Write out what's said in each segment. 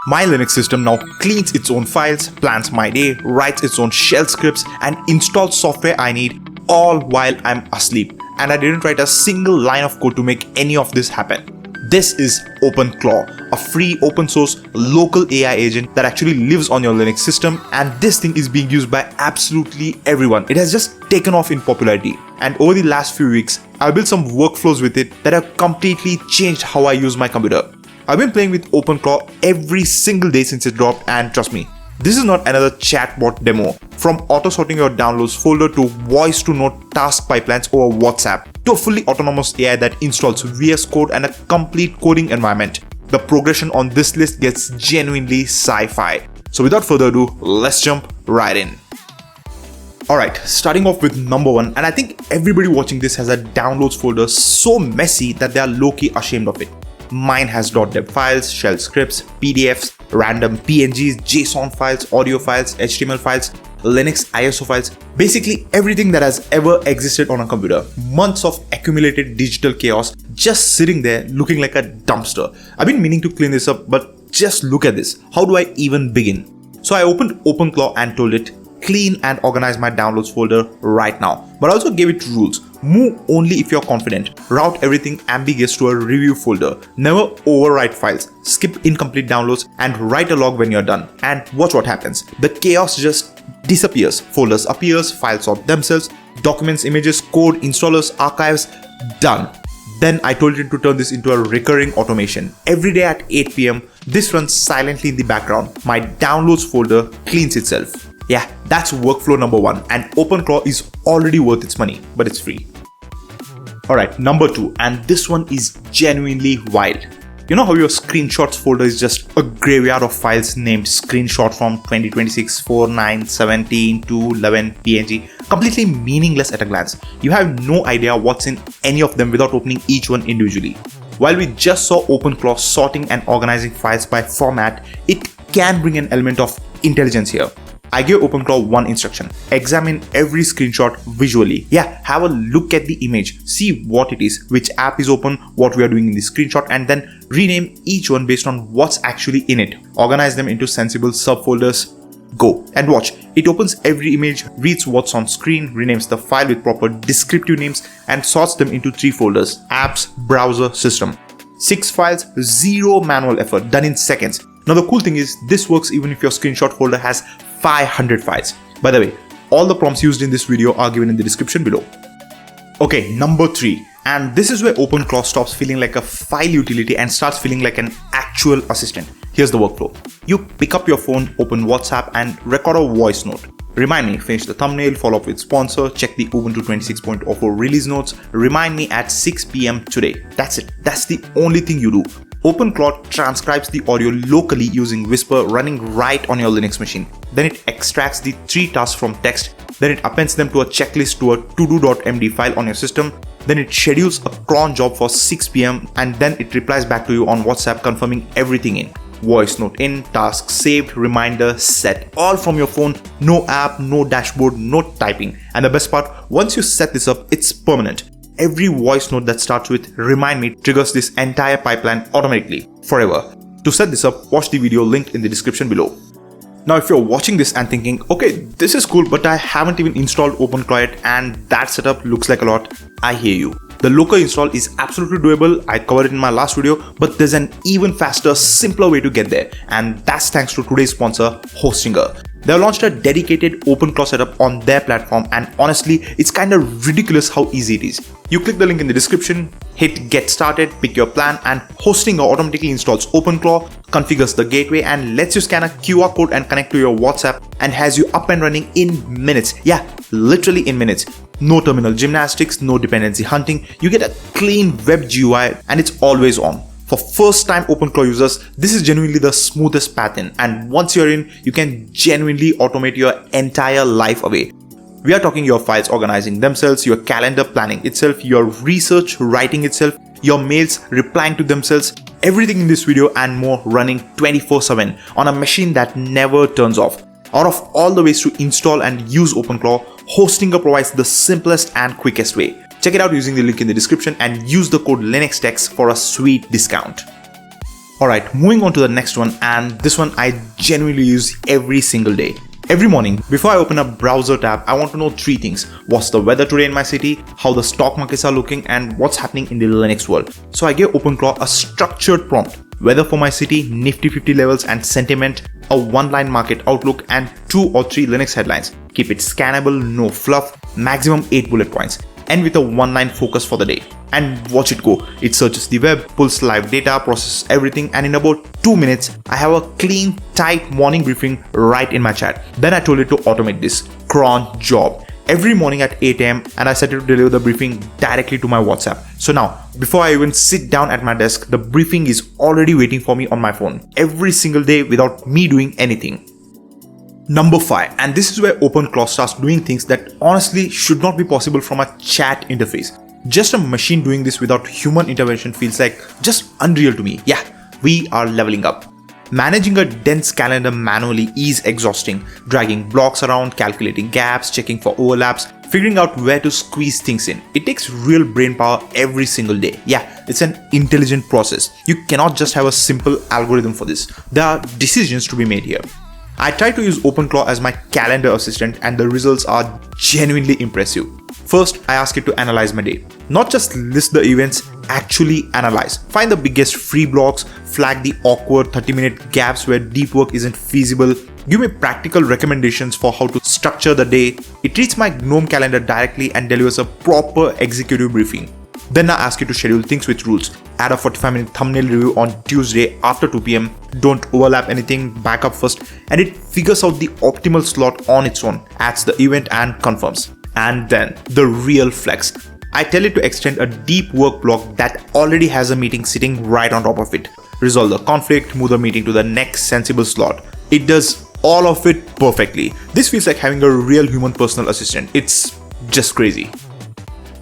My Linux system now cleans its own files, plans my day, writes its own shell scripts, and installs software I need, all while I'm asleep. And I didn't write a single line of code to make any of this happen. This is OpenClaw, a free open source local AI agent that actually lives on your Linux system, and this thing is being used by absolutely everyone. It has just taken off in popularity, and over the last few weeks, I've built some workflows with it that have completely changed how I use my computer. I've been playing with OpenClaw every single day since it dropped, and trust me, this is not another chatbot demo. From auto-sorting your downloads folder to voice-to-note task pipelines over WhatsApp to a fully autonomous AI that installs VS Code and a complete coding environment, the progression on this list gets genuinely sci-fi. So without further ado, let's jump right in. Alright, starting off with number one, and I think everybody watching this has a downloads folder so messy that they are low-key ashamed of it. Mine has .deb files, shell scripts, PDFs, random PNGs, JSON files, audio files, HTML files, Linux ISO files, basically everything that has ever existed on a computer. Months of accumulated digital chaos just sitting there looking like a dumpster. I've been meaning to clean this up, but just look at this. How do I even begin? So I opened OpenClaw and told it, clean and organize my downloads folder right now. But I also gave it rules. Move only if you're confident. Route everything ambiguous to a review folder. Never overwrite files. Skip incomplete downloads and write a log when you're done. And watch what happens. The chaos just disappears. Folders appears, files sort themselves, documents, images, code, installers, archives, done. Then I told it to turn this into a recurring automation. Every day at 8 PM, this runs silently in the background. My downloads folder cleans itself. Yeah, that's workflow number one, and OpenClaw is already worth its money, but it's free. Alright, number two, and this one is genuinely wild. You know how your screenshots folder is just a graveyard of files named screenshot from 2026, 49, 17, 2, 11, PNG, completely meaningless at a glance. You have no idea what's in any of them without opening each one individually. While we just saw OpenClaw sorting and organizing files by format, it can bring an element of intelligence here. I gave OpenClaw one instruction. Examine every screenshot visually. Yeah, have a look at the image, see what it is, which app is open, what we are doing in the screenshot, and then rename each one based on what's actually in it. Organize them into sensible subfolders. Go. And watch. It opens every image, reads what's on screen, renames the file with proper descriptive names, and sorts them into 3 folders: apps, browser, system. 6 files, 0 manual effort, done in seconds. Now the cool thing is, this works even if your screenshot folder has 500 files. By the way, all the prompts used in this video are given in the description below. Okay, number 3. And this is where OpenClaw stops feeling like a file utility and starts feeling like an actual assistant. Here's the workflow. You pick up your phone, open WhatsApp, and record a voice note. Remind me, finish the thumbnail, follow up with sponsor, check the Ubuntu 26.04 release notes, remind me at 6 PM today. That's it. That's the only thing you do. OpenClaw transcribes the audio locally using Whisper running right on your Linux machine. Then it extracts the 3 tasks from text. Then it appends them to a checklist to a todo.md file on your system. Then it schedules a cron job for 6 PM and then it replies back to you on WhatsApp confirming everything in. Voice note in, task saved, reminder set, all from your phone. No app, no dashboard, no typing. And the best part, once you set this up, it's permanent. Every voice note that starts with remind me triggers this entire pipeline automatically, forever. To set this up, watch the video linked in the description below. Now if you're watching this and thinking, okay, this is cool, but I haven't even installed OpenClaw yet and that setup looks like a lot, I hear you. The local install is absolutely doable, I covered it in my last video, but there's an even faster, simpler way to get there, and that's thanks to today's sponsor, Hostinger. They have launched a dedicated OpenClaw setup on their platform, and honestly, it's kinda ridiculous how easy it is. You click the link in the description, hit get started, pick your plan, and Hostinger automatically installs OpenClaw, configures the gateway, and lets you scan a QR code and connect to your WhatsApp, and has you up and running in minutes. Yeah, literally in minutes. No terminal gymnastics, no dependency hunting. You get a clean web GUI, and it's always on. For first-time OpenClaw users, this is genuinely the smoothest path in, and once you're in, you can genuinely automate your entire life away. We are talking your files organizing themselves, your calendar planning itself, your research writing itself, your mails replying to themselves, everything in this video and more running 24/7 on a machine that never turns off. Out of all the ways to install and use OpenClaw, Hostinger provides the simplest and quickest way. Check it out using the link in the description and use the code LinuxTex for a sweet discount. Alright, moving on to the next one, and this one I genuinely use every single day. Every morning, before I open a browser tab, I want to know 3 things. What's the weather today in my city, how the stock markets are looking, and what's happening in the Linux world. So I gave OpenClaw a structured prompt. Weather for my city, Nifty 50 levels and sentiment, a 1-line market outlook, and 2 or 3 Linux headlines. Keep it scannable, no fluff, maximum 8 bullet points. End with a 1-line focus for the day. And watch it go. It searches the web, pulls live data, processes everything, and in about 2 minutes, I have a clean, tight morning briefing right in my chat. Then I told it to automate this. Cron job. Every morning at 8 AM, and I set it to deliver the briefing directly to my WhatsApp. So now, before I even sit down at my desk, the briefing is already waiting for me on my phone every single day without me doing anything. Number 5, and this is where OpenClaw starts doing things that honestly should not be possible from a chat interface. Just a machine doing this without human intervention feels like just unreal to me. Yeah, we are leveling up. Managing a dense calendar manually is exhausting. Dragging blocks around, calculating gaps, checking for overlaps, figuring out where to squeeze things in. It takes real brain power every single day. Yeah, it's an intelligent process. You cannot just have a simple algorithm for this. There are decisions to be made here. I try to use OpenClaw as my calendar assistant, and the results are genuinely impressive. First, I ask it to analyze my day. Not just list the events, actually analyze. Find the biggest free blocks, flag the awkward 30-minute gaps where deep work isn't feasible, give me practical recommendations for how to structure the day. It treats my GNOME calendar directly and delivers a proper executive briefing. Then I ask you to schedule things with rules. Add a 45-minute thumbnail review on Tuesday after 2 PM. Don't overlap anything, back up first, and it figures out the optimal slot on its own, adds the event and confirms. And then the real flex. I tell it to extend a deep work block that already has a meeting sitting right on top of it. Resolve the conflict, move the meeting to the next sensible slot. It does all of it perfectly. This feels like having a real human personal assistant. It's just crazy.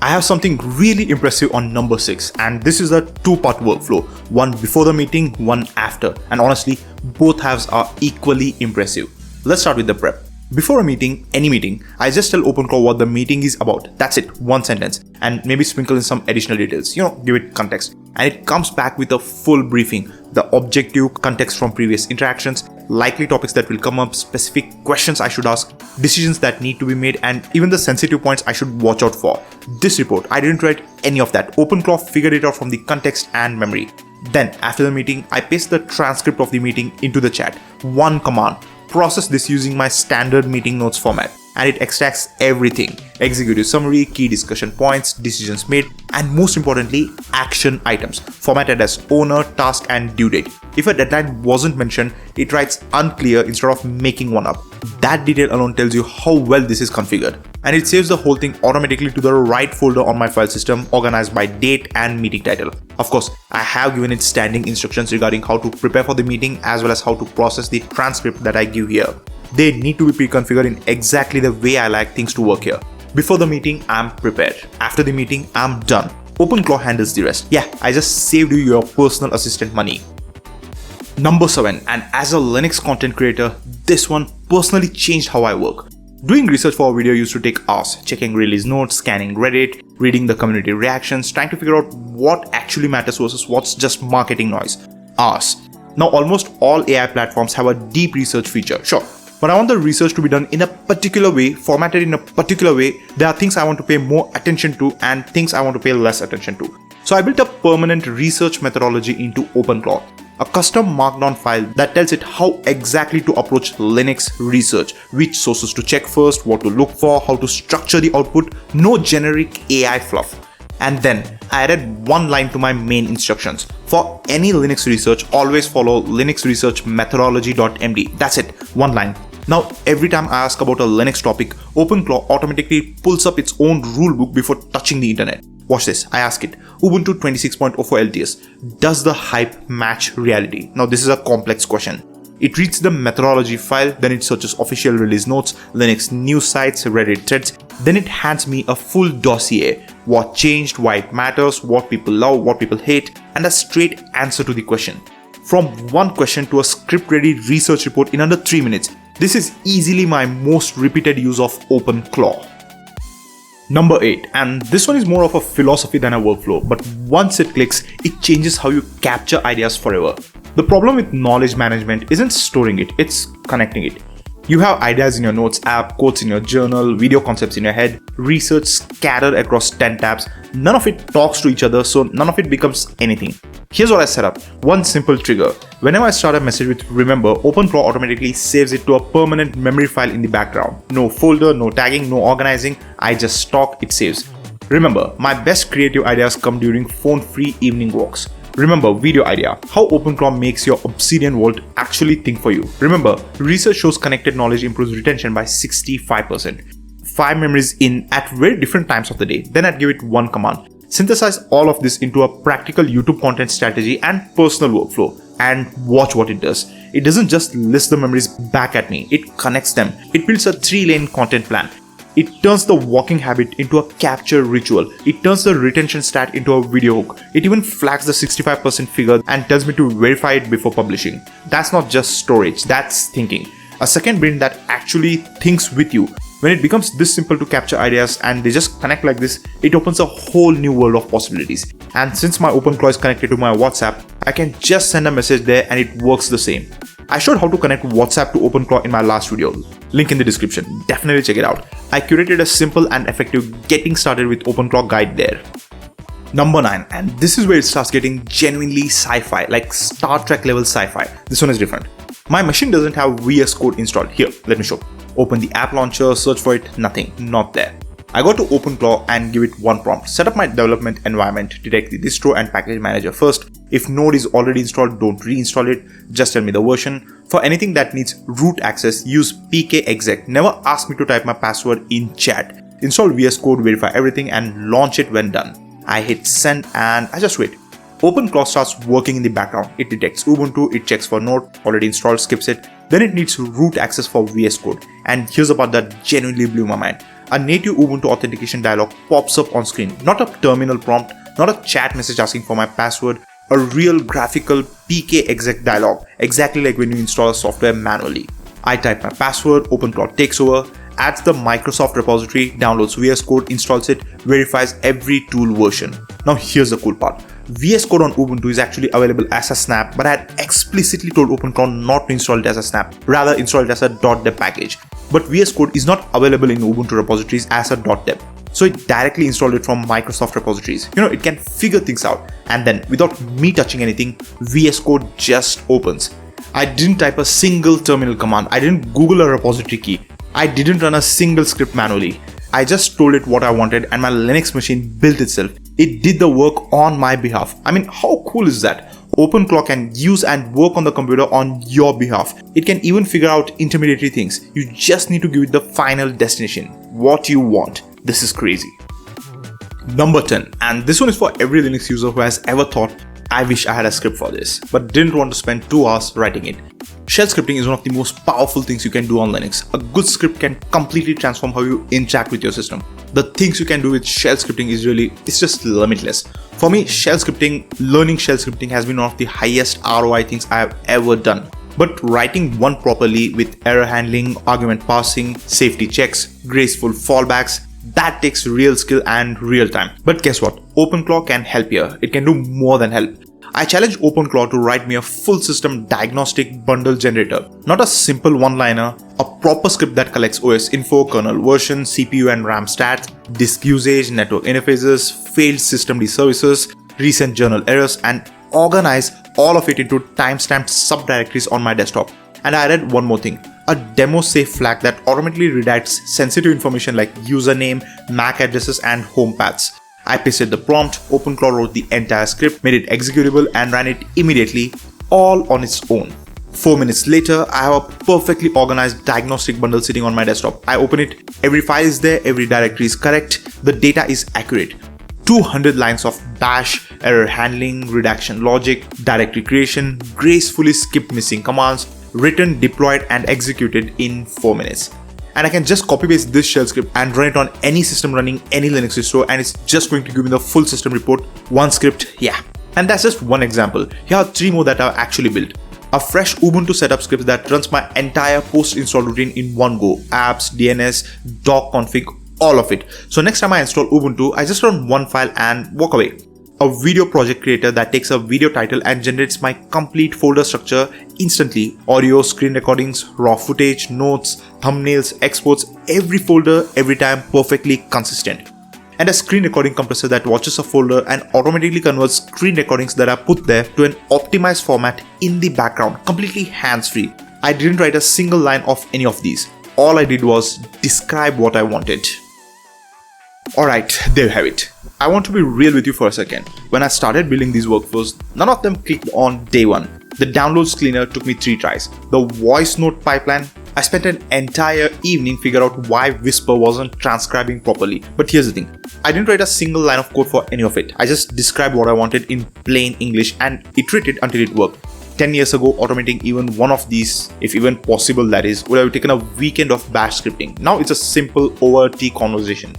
I have something really impressive on number 6, and this is a 2-part workflow, one before the meeting, one after, and honestly, both halves are equally impressive. Let's start with the prep. Before a meeting, any meeting, I just tell OpenClaw what the meeting is about. That's it, 1 sentence, and maybe sprinkle in some additional details, give it context. And it comes back with a full briefing, the objective, context from previous interactions, likely topics that will come up, specific questions I should ask, decisions that need to be made, and even the sensitive points I should watch out for. This report, I didn't write any of that. OpenClaw figured it out from the context and memory. Then, after the meeting, I paste the transcript of the meeting into the chat. 1 command. Process this using my standard meeting notes format, and it extracts everything: executive summary, key discussion points, decisions made, and most importantly, action items, formatted as owner, task, and due date. If a deadline wasn't mentioned, it writes unclear instead of making one up. That detail alone tells you how well this is configured, and it saves the whole thing automatically to the right folder on my file system, organized by date and meeting title. Of course, I have given it standing instructions regarding how to prepare for the meeting as well as how to process the transcript that I give here. They need to be pre-configured in exactly the way I like things to work here. Before the meeting, I'm prepared. After the meeting, I'm done. OpenClaw handles the rest. Yeah, I just saved you your personal assistant money. Number 7, and as a Linux content creator, this one personally changed how I work. Doing research for a video used to take hours, checking release notes, scanning Reddit, reading the community reactions, trying to figure out what actually matters versus what's just marketing noise. Hours. Now almost all AI platforms have a deep research feature, sure, but I want the research to be done in a particular way, formatted in a particular way. There are things I want to pay more attention to and things I want to pay less attention to. So I built a permanent research methodology into OpenClaw. A custom markdown file that tells it how exactly to approach Linux research, which sources to check first, what to look for, how to structure the output, no generic AI fluff. And then I added 1 line to my main instructions. For any Linux research, always follow Linux research methodology.md. That's it, 1 line. Now, every time I ask about a Linux topic, OpenClaw automatically pulls up its own rulebook before touching the internet. Watch this, I ask it, Ubuntu 26.04 LTS, does the hype match reality? Now this is a complex question. It reads the methodology file, then it searches official release notes, Linux news sites, Reddit threads, then it hands me a full dossier, what changed, why it matters, what people love, what people hate, and a straight answer to the question. From one question to a script-ready research report in under 3 minutes. This is easily my most repeated use of OpenClaw. Number 8, and this one is more of a philosophy than a workflow, but once it clicks, it changes how you capture ideas forever. The problem with knowledge management isn't storing it, it's connecting it. You have ideas in your notes app, quotes in your journal, video concepts in your head, research scattered across 10 tabs. None of it talks to each other, so none of it becomes anything. Here's what I set up. One simple trigger. Whenever I start a message with remember, OpenClaw automatically saves it to a permanent memory file in the background. No folder, no tagging, no organizing. I just talk, it saves. Remember, my best creative ideas come during phone-free evening walks. Remember, video idea. How OpenClaw makes your obsidian world actually think for you. Remember, research shows connected knowledge improves retention by 65%. 5 memories in at very different times of the day. Then I'd give it one command. Synthesize all of this into a practical YouTube content strategy and personal workflow. And watch what it does. It doesn't just list the memories back at me. It connects them. It builds a 3-lane content plan. It turns the walking habit into a capture ritual. It turns the retention stat into a video hook. It even flags the 65% figure and tells me to verify it before publishing. That's not just storage, that's thinking. A second brain that actually thinks with you. When it becomes this simple to capture ideas and they just connect like this, it opens a whole new world of possibilities. And since my OpenClaw is connected to my WhatsApp, I can just send a message there and it works the same. I showed how to connect WhatsApp to OpenClaw in my last video. Link in the description. Definitely check it out. I curated a simple and effective getting started with OpenClaw guide there. Number 9, and this is where it starts getting genuinely sci-fi, like Star Trek level sci-fi. This one is different. My machine doesn't have VS Code installed. Here, let me show. Open the app launcher, search for it, nothing, not there. I go to OpenClaw and give it one prompt. Set up my development environment, detect the distro and package manager first. If Node is already installed, don't reinstall it. Just tell me the version. For anything that needs root access, use pkexec. Never ask me to type my password in chat. Install VS Code, verify everything and launch it when done. I hit send and I just wait. OpenClaw starts working in the background. It detects Ubuntu, it checks for Node, already installed, skips it. Then it needs root access for VS Code. And here's a part that genuinely blew my mind. A native Ubuntu authentication dialog pops up on screen. Not a terminal prompt, not a chat message asking for my password, a real graphical pkexec dialog, exactly like when you install a software manually. I type my password, OpenClaw takes over, adds the Microsoft repository, downloads VS Code, installs it, verifies every tool version. Now here's the cool part. VS Code on Ubuntu is actually available as a snap, but I had explicitly told OpenClaw not to install it as a snap, rather install it as a .deb package. But VS Code is not available in Ubuntu repositories as a .deb. So it directly installed it from Microsoft repositories. It can figure things out. And then without me touching anything, VS Code just opens. I didn't type a single terminal command. I didn't Google a repository key. I didn't run a single script manually. I just told it what I wanted and my Linux machine built itself. It did the work on my behalf. I mean, how cool is that? OpenClaw can use and work on the computer on your behalf. It can even figure out intermediary things. You just need to give it the final destination, what you want. This is crazy. Number 10, and this one is for every Linux user who has ever thought, I wish I had a script for this, but didn't want to spend 2 hours writing it. Shell scripting is one of the most powerful things you can do on Linux. A good script can completely transform how you interact with your system. The things you can do with shell scripting it's just limitless. For me, learning shell scripting has been one of the highest ROI things I have ever done. But writing one properly with error handling, argument parsing, safety checks, graceful fallbacks, that takes real skill and real time. But guess what? OpenClaw can help here. It can do more than help. I challenge OpenClaw to write me a full system diagnostic bundle generator. Not a simple one-liner, a proper script that collects OS info, kernel version, CPU and RAM stats, disk usage, network interfaces, failed systemd services, recent journal errors, and organize all of it into timestamped subdirectories on my desktop. And I added one more thing, a demo safe flag that automatically redirects sensitive information like username, MAC addresses, and home paths. I pasted the prompt, OpenClaw wrote the entire script, made it executable, and ran it immediately, all on its own. 4 minutes later, I have a perfectly organized diagnostic bundle sitting on my desktop. I open it, every file is there, every directory is correct, the data is accurate. 200 lines of bash, error handling, redaction logic, directory creation, gracefully skipped missing commands, written, deployed, and executed in 4 minutes. And I can just copy paste this shell script and run it on any system running any Linux distro, and it's just going to give me the full system report. One script, yeah. And that's just one example. Here are 3 more that I've actually built. A fresh Ubuntu setup script that runs my entire post-install routine in one go. Apps, DNS, doc config, all of it. So next time I install Ubuntu, I just run one file and walk away. A video project creator that takes a video title and generates my complete folder structure instantly. Audio, screen recordings, raw footage, notes, thumbnails, exports, every folder, every time, perfectly consistent. And a screen recording compressor that watches a folder and automatically converts screen recordings that are put there to an optimized format in the background, completely hands-free. I didn't write a single line of any of these. All I did was describe what I wanted. Alright, there you have it. I want to be real with you for a second. When I started building these workflows, none of them clicked on day one. The downloads cleaner took me 3 tries. The voice note pipeline, I spent an entire evening figuring out why Whisper wasn't transcribing properly. But here's the thing, I didn't write a single line of code for any of it. I just described what I wanted in plain English and iterated until it worked. 10 years ago, automating even one of these, if even possible that is, would have taken a weekend of bash scripting. Now it's a simple over-tea conversation.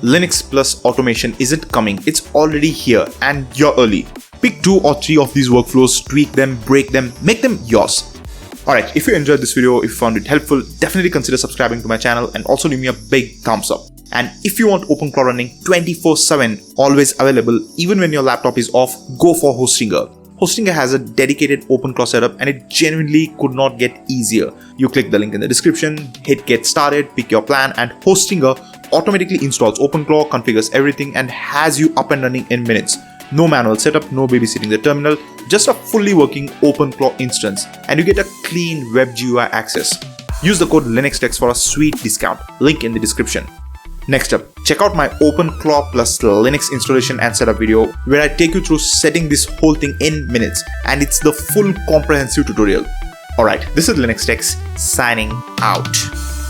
Linux plus automation isn't coming, it's already here and you're early. Pick 2 or 3 of these workflows, tweak them, break them, make them yours. Alright, if you enjoyed this video, if you found it helpful, definitely consider subscribing to my channel and also leave me a big thumbs up. And if you want OpenClaw running 24/7, always available, even when your laptop is off, go for Hostinger. Hostinger has a dedicated OpenClaw setup and it genuinely could not get easier. You click the link in the description, hit get started, pick your plan, and Hostinger automatically installs OpenClaw, configures everything, and has you up and running in minutes. No manual setup, no babysitting the terminal, just a fully working OpenClaw instance, and you get a clean web GUI access. Use the code LinuxTex for a sweet discount, link in the description. Next up, check out my OpenClaw plus Linux installation and setup video where I take you through setting this whole thing in minutes, and it's the full comprehensive tutorial. Alright, this is LinuxTex signing out.